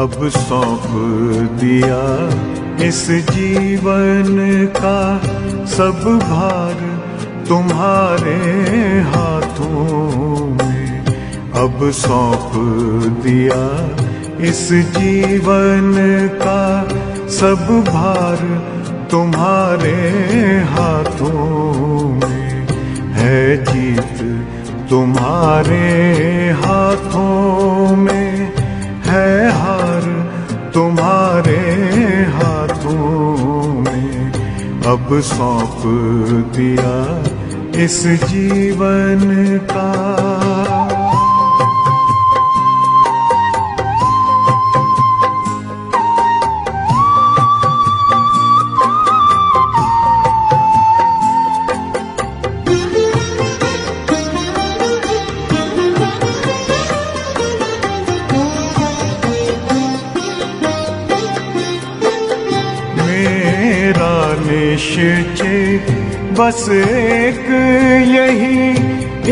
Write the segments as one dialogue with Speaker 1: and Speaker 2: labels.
Speaker 1: अब सौंप दिया इस जीवन का सब भार तुम्हारे हाथों में। अब सौंप दिया इस जीवन का सब भार तुम्हारे हाथों में। है जीत तुम्हारे हाथों में, है हार तुम्हारे हाथों में। अब सौंप दिया इस जीवन का। मेरा निश्चय बस एक यही,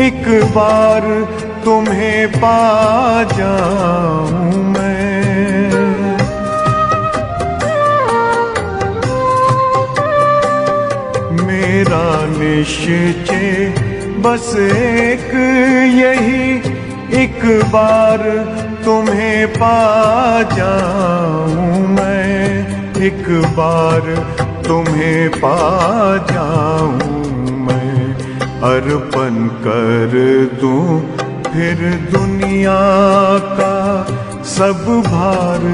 Speaker 1: एक बार तुम्हें पा जाऊं मैं। मेरा निश्चय बस एक यही, एक बार तुम्हें पा जाऊं मैं। एक बार तुम्हें पा जाऊं मैं। अर्पण कर दूं फिर दुनिया का सब भार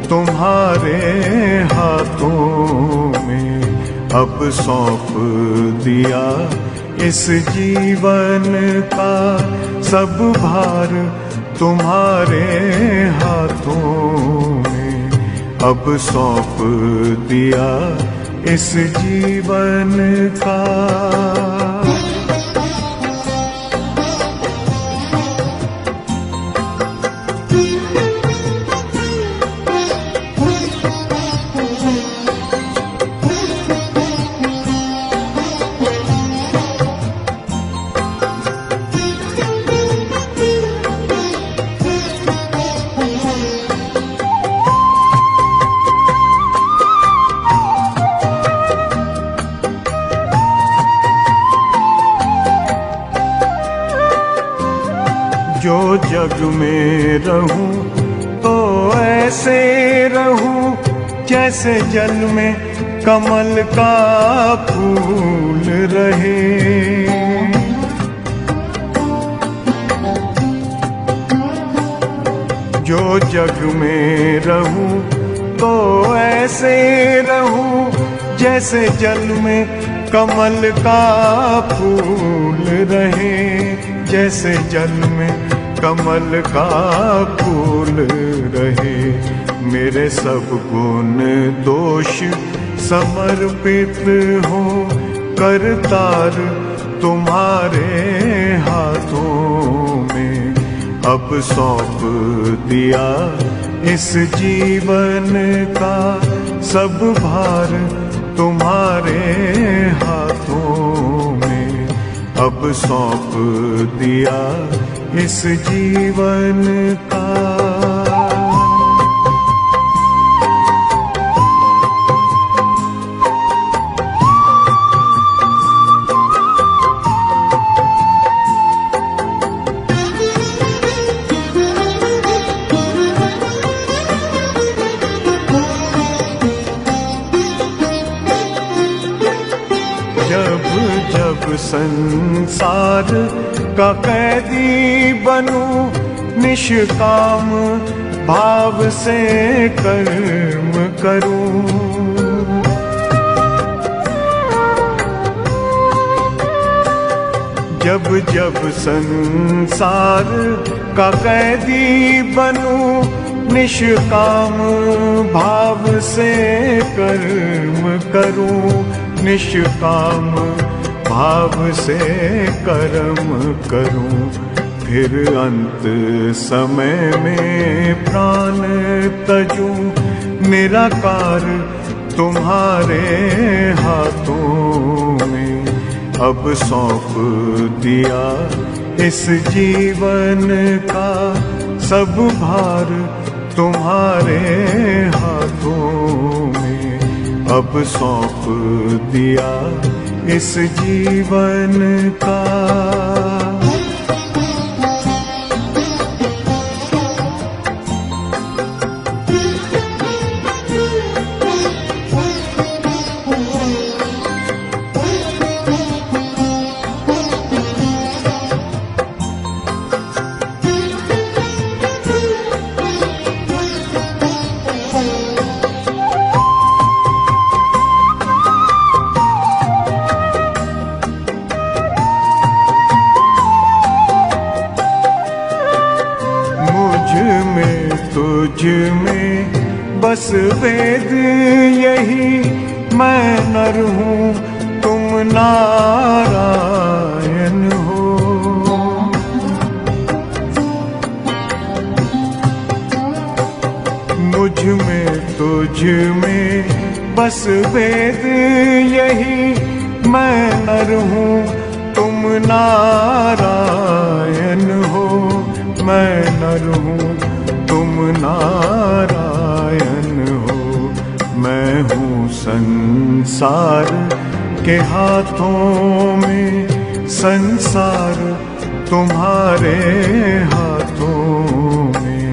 Speaker 1: तुम्हारे हाथों में। अब सौंप दिया इस जीवन का सब भार तुम्हारे हाथों में। अब सौंप दिया इस जीवन का। जो जग में रहूं तो ऐसे रहूं जैसे जल में कमल का फूल रहे। जो जग में रहूं तो ऐसे रहूं जैसे जल में कमल का फूल रहे। जैसे जल में कमल का फूल रहे। मेरे सब गुण दोष समर्पित हो करतार तुम्हारे हाथों में। अब सौंप दिया इस जीवन का सब भार तुम्हारे हाथों में। अब सौंप दिया इस जीवन का। जब जब संसार का कैदी बनूं, निष्काम भाव से कर्म करूं। जब जब संसार का कैदी बनूं, निष्काम भाव से कर्म करूं। निष्काम भाव से कर्म करूं। फिर अंत समय में प्राण तजूं। निराकार तुम्हारे हाथों में। अब सौंप दिया इस जीवन का सब भार तुम्हारे हाथों में अब सौंप दिया इस जीवन का। तुझ में बस वेद यही, मैं नर हूँ तुम नारायण हो। मुझ में तुझ में बस वेद यही, मैं नर हूँ तुम नारायण हो। मैं नर हूँ तुम नारायण हो। मैं हूँ संसार के हाथों में, संसार तुम्हारे हाथों में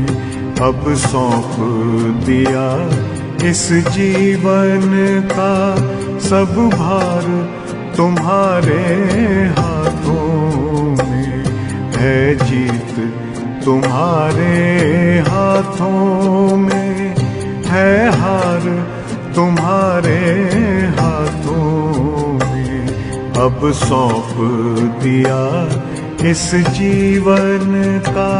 Speaker 1: अब सौंप दिया इस जीवन का। सब भार तुम्हारे हाथों में है, जीत तुम्हारे हाथों में है, हार तुम्हारे हाथों में अब सौंप दिया इस जीवन का।